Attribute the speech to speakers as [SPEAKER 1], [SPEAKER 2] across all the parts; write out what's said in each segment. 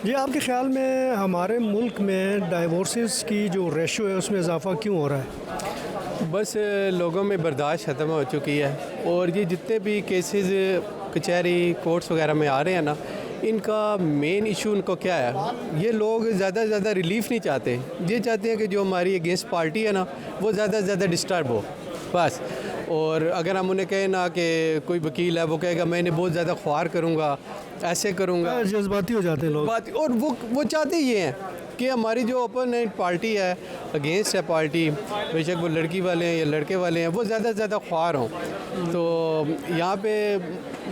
[SPEAKER 1] जी, आपके ख़्याल में हमारे मुल्क में डाइवोर्सेस की जो रेशो है उसमें इजाफ़ा क्यों हो रहा है?
[SPEAKER 2] बस लोगों में बर्दाश्त ख़त्म हो चुकी है और ये जितने भी केसेस कचहरी कोर्ट्स वगैरह में आ रहे हैं ना, इनका मेन इशू उनको क्या है, ये लोग ज़्यादा से ज़्यादा रिलीफ नहीं चाहते। ये चाहते हैं कि जो हमारी अगेंस्ट पार्टी है ना, वो ज़्यादा से ज़्यादा डिस्टर्ब हो बस। और अगर हम उन्हें कहें ना कि कोई वकील है, वो कहेगा मैं इन्हें बहुत ज़्यादा ख्वार करूँगा, ऐसे करूँगा,
[SPEAKER 1] जज्बाती हो जाते हैं लोग।
[SPEAKER 2] बात। और वो चाहते ये हैं कि हमारी जो ओपोनेंट पार्टी है, अगेंस्ट है पार्टी, बेशक वो लड़की वाले हैं या लड़के वाले हैं, वो ज़्यादा से ज़्यादा ख्वार हों। तो यहाँ पे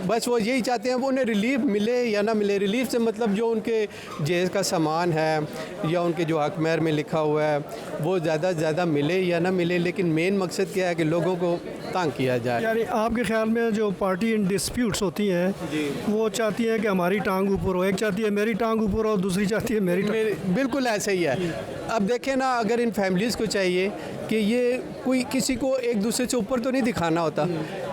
[SPEAKER 2] बस वो यही चाहते हैं, वो उन्हें रिलीफ मिले या ना मिले। रिलीफ से मतलब जो उनके जेल का सामान है या उनके जो हक महर में लिखा हुआ है, वो ज़्यादा से ज़्यादा मिले या ना मिले, लेकिन मेन मकसद क्या है कि लोगों को तंग किया जाए।
[SPEAKER 1] यानी आपके ख़्याल में जो पार्टी इन डिस्प्यूट्स होती हैं, वो चाहती है कि हमारी टांग ऊपर हो, एक चाहती है मेरी टांग ऊपर हो, दूसरी चाहती है मेरी टांग।
[SPEAKER 2] बिल्कुल ऐसा ही है। अब देखें ना, अगर इन फैमिलीज़ को चाहिए कि ये कोई किसी को एक दूसरे से ऊपर तो नहीं दिखाना होता,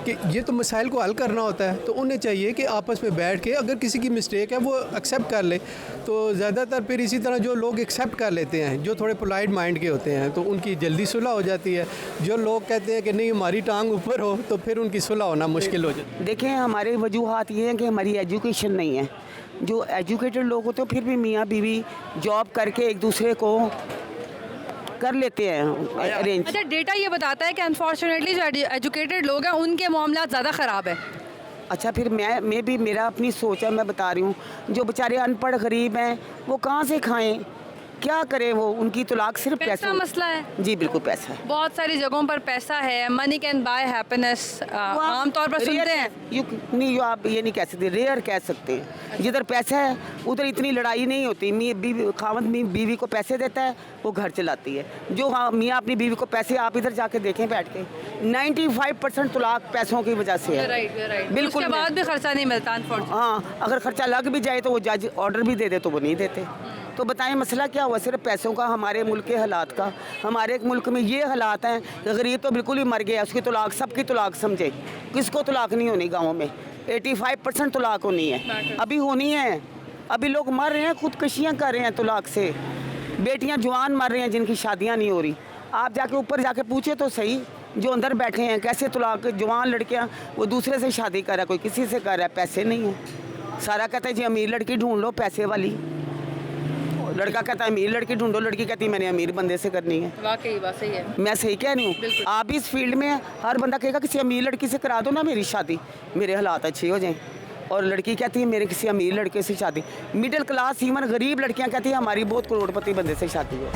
[SPEAKER 2] कि ये तो मसाइल को हल करना होता है, तो उन्हें चाहिए कि आपस में बैठ के अगर किसी की मिस्टेक है वो एक्सेप्ट कर ले। तो ज़्यादातर फिर इसी तरह जो लोग एक्सेप्ट कर लेते हैं, जो थोड़े पोलाइट माइंड के होते हैं, तो उनकी जल्दी सुलह हो जाती है। जो लोग कहते हैं कि नहीं हमारी टांग ऊपर हो, तो फिर उनकी सुलह होना मुश्किल हो जाती है।
[SPEAKER 3] देखें, हमारे वजूहात ये हैं कि हमारी एजुकेशन नहीं है। जो एजुकेटेड लोग होते हैं फिर भी मियाँ बीवी जॉब करके एक दूसरे को कर लेते हैं अरेंज।
[SPEAKER 4] अच्छा, डेटा ये बताता है कि अनफॉर्चुनेटली जो एजुकेटेड लोग हैं उनके मामला ज़्यादा ख़राब है।
[SPEAKER 3] अच्छा, फिर मैं भी, मेरा अपनी सोच है, मैं बता रही हूँ, जो बेचारे अनपढ़ गरीब हैं वो कहाँ से खाएं, क्या करें? वो उनकी तलाक सिर्फ
[SPEAKER 4] पैसा मसला है।
[SPEAKER 3] जी बिल्कुल, पैसा है।
[SPEAKER 4] बहुत सारी जगहों पर पैसा है। मनी कैन बाय हैप्पीनेस आमतौर पर सुनते हैं।
[SPEAKER 3] यू आप ये नहीं कह सकते, रेयर कह सकते हैं। जिधर पैसा है उधर इतनी लड़ाई नहीं होती। खावंद बीवी को पैसे देता है, वो घर चलाती है। जो मियाँ अपनी बीवी को पैसे, आप इधर जाके देखें बैठ के, 95% तलाक पैसों की वजह से है।
[SPEAKER 4] राइट।
[SPEAKER 3] बिल्कुल।
[SPEAKER 4] उसके बाद भी खर्चा नहीं मिलता अनफॉर्चुनेटली।
[SPEAKER 3] हाँ, अगर खर्चा लग भी जाए तो वो जज ऑर्डर भी दे दे तो वो नहीं देते। तो बताएं मसला क्या हुआ? सिर्फ पैसों का, हमारे मुल्क के हालात का। हमारे मुल्क में ये हालात हैं कि गरीब तो बिल्कुल ही मर गया, उसकी तलाक, सबकी तलाक समझे। किसको तलाक नहीं होनी? गाँव में 85% तलाक होनी है, अभी होनी है। अभी लोग मर रहे हैं, खुदकशियाँ कर रहे हैं तलाक से। बेटियाँ जवान मर रही हैं जिनकी शादियाँ नहीं हो रही। आप जाके ऊपर जाके पूछे तो सही, जो अंदर बैठे हैं कैसे तलाक, जवान लड़कियाँ वो दूसरे से शादी कर रहा है, कोई किसी से कर रहा है, पैसे नहीं है। सारा कहता है जी अमीर लड़की ढूंढ लो, पैसे वाली। लड़का कहता है अमीर लड़की ढूंढो, लड़की कहती है मैंने अमीर बंदे से करनी है।
[SPEAKER 4] वाकई बात सही है।
[SPEAKER 3] मैं सही कह रही हूँ? आप भी इस फील्ड में हैं, हर बंदा कहेगा किसी अमीर लड़की से करा दो ना मेरी शादी, मेरे हालात अच्छे हो जाएं। और लड़की कहती है मेरे किसी अमीर लड़के से शादी। मिडिल क्लास इवन गरीब लड़कियाँ कहती हैं हमारी बहुत करोड़पति बंदे से शादी है।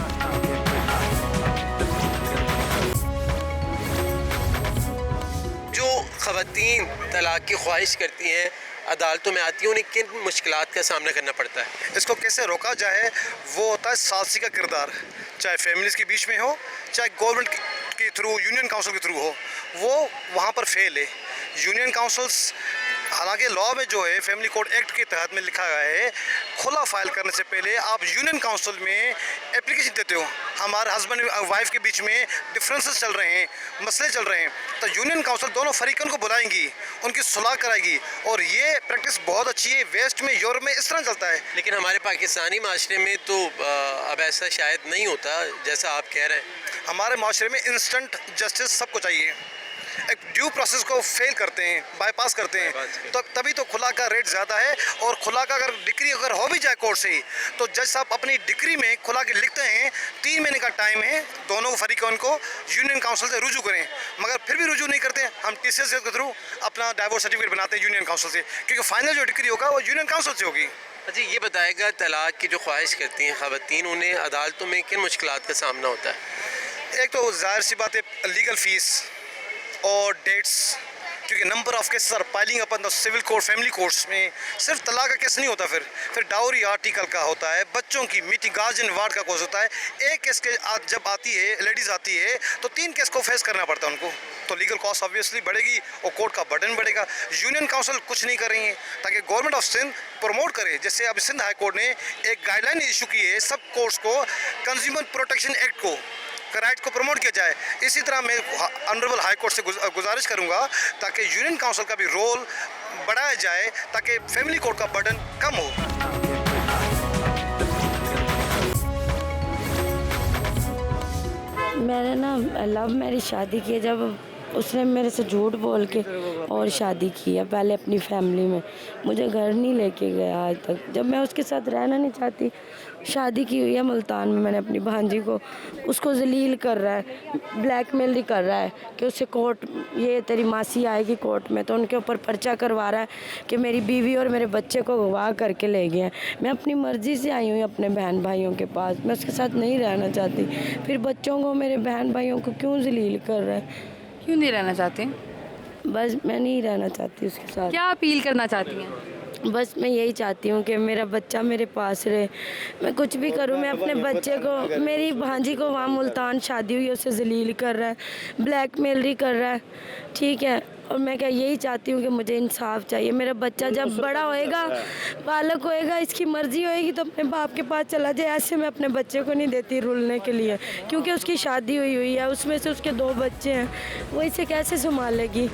[SPEAKER 5] जो ख़वातीन तलाक की ख्वाहिश करती हैं, अदालतों में आती हैं, उन्हें किन मुश्किलात का सामना करना पड़ता है?
[SPEAKER 6] इसको कैसे रोका जाए, वो होता है सालसी का किरदार, चाहे फैमिलीज़ के बीच में हो, चाहे गवर्नमेंट के थ्रू, यूनियन काउंसिल के थ्रू हो, वो वहाँ पर फेल है। यूनियन काउंसिल्स, हालांकि लॉ में जो है फैमिली कोड एक्ट के तहत में लिखा गया है, खुला फाइल करने से पहले आप यूनियन काउंसिल में एप्लीकेशन देते हो। हमारे हस्बैंड वाइफ के बीच में डिफरेंसेस चल रहे हैं, मसले चल रहे हैं, तो यूनियन काउंसिल दोनों फरीकन को बुलाएंगी, उनकी सुलह कराएगी। और ये प्रैक्टिस बहुत अच्छी है, वेस्ट में, यूरोप में इस तरह चलता है।
[SPEAKER 5] लेकिन हमारे पाकिस्तानी माशरे में तो अब ऐसा शायद नहीं होता जैसा आप कह रहे हैं।
[SPEAKER 6] हमारे माशरे में इंस्टेंट जस्टिस सबको चाहिए, एक ड्यू प्रोसेस को फेल करते हैं, बाईपास करते हैं, तो तभी तो खुला का रेट ज़्यादा है। और खुला का अगर डिक्री अगर हो भी जाए कोर्ट से ही, तो जज साहब अपनी डिक्री में खुला के लिखते हैं 3 महीने का टाइम है, दोनों फरीकों को यूनियन काउंसिल से रुजू करें। मगर फिर भी रुजू नहीं करते, हम TCS के थ्रू अपना डाइवोर्स सर्टिफिकेट बनाते हैं यूनियन काउंसिल से, क्योंकि फाइनल जो डिक्री होगा वो यूनियन काउंसिल से होगी।
[SPEAKER 5] अच्छा, ये बताएगा तलाक की जो ख्वाहिश करती हैं ख़वातीन, उन्हें अदालतों में किन मुश्किलात का सामना होता है?
[SPEAKER 6] एक तो जाहिर सी बात है लीगल फीस और डेट्स, क्योंकि number of cases are piling upon the civil court, family courts में सिर्फ तलाक का केस नहीं होता, फिर डाउरी आर्टिकल का होता है, बच्चों की मीटिंग, गार्जियन वार्ड का केस होता है। एक केस के जब आती है लेडीज़ आती है तो 3 केस को फेस करना पड़ता है उनको, तो लीगल कॉस्ट ऑब्वियसली बढ़ेगी और कोर्ट का बर्डन बढ़ेगा। यूनियन काउंसिल कुछ नहीं कर रही है ताकि गवर्नमेंट ऑफ सिंध प्रमोट करे। जैसे अब सिंध हाई कोर्ट ने एक गाइडलाइन इशू की है सब कोर्ट्स को, कंज्यूमर प्रोटेक्शन एक्ट को, राइट को प्रमोट किया जाए। इसी तरह मैं ऑनरेबल हाई कोर्ट से गुजारिश करूंगा ताकि यूनियन काउंसिल का भी रोल बढ़ाया जाए ताकि फैमिली कोर्ट का बर्डन कम हो।
[SPEAKER 7] मैंने ना लव मैरिज शादी की है, जब उसने मेरे से झूठ बोल के और शादी की है पहले अपनी फैमिली में, मुझे घर नहीं लेके गया आज तक। जब मैं उसके साथ रहना नहीं चाहती, शादी की हुई है मुल्तान में मैंने अपनी भांजी को, उसको जलील कर रहा है, ब्लैकमेल ही कर रहा है कि उससे कोर्ट, ये तेरी मासी आएगी कोर्ट में तो उनके ऊपर पर्चा करवा रहा है कि मेरी बीवी और मेरे बच्चे को गवाह करके ले गए हैं। मैं अपनी मर्ज़ी से आई हूँ अपने बहन भाइयों के पास, मैं उसके साथ नहीं रहना चाहती, फिर बच्चों को, मेरे बहन भाइयों को क्यों जलील कर रहा है?
[SPEAKER 4] क्यों नहीं रहना चाहते?
[SPEAKER 7] बस मैं नहीं रहना चाहती उसके साथ।
[SPEAKER 4] क्या अपील करना चाहती हैं?
[SPEAKER 7] बस मैं यही चाहती हूँ कि मेरा बच्चा मेरे पास रहे, मैं कुछ भी करूँ, मैं अपने बच्चे को, मेरी भांजी को वहाँ मुल्तान शादी हुई, उसे जलील कर रहा है, ब्लैकमेल ही कर रहा है, ठीक है। और मैं क्या यही चाहती हूँ कि मुझे इंसाफ चाहिए। मेरा बच्चा जब बड़ा होएगा, बालक होएगा, इसकी मर्ज़ी होएगी तो अपने बाप के पास चला जाए। ऐसे मैं अपने बच्चे को नहीं देती रुलने के लिए, क्योंकि उसकी शादी हुई है, उसमें से उसके 2 बच्चे हैं, वो इसे कैसे संभालेगी?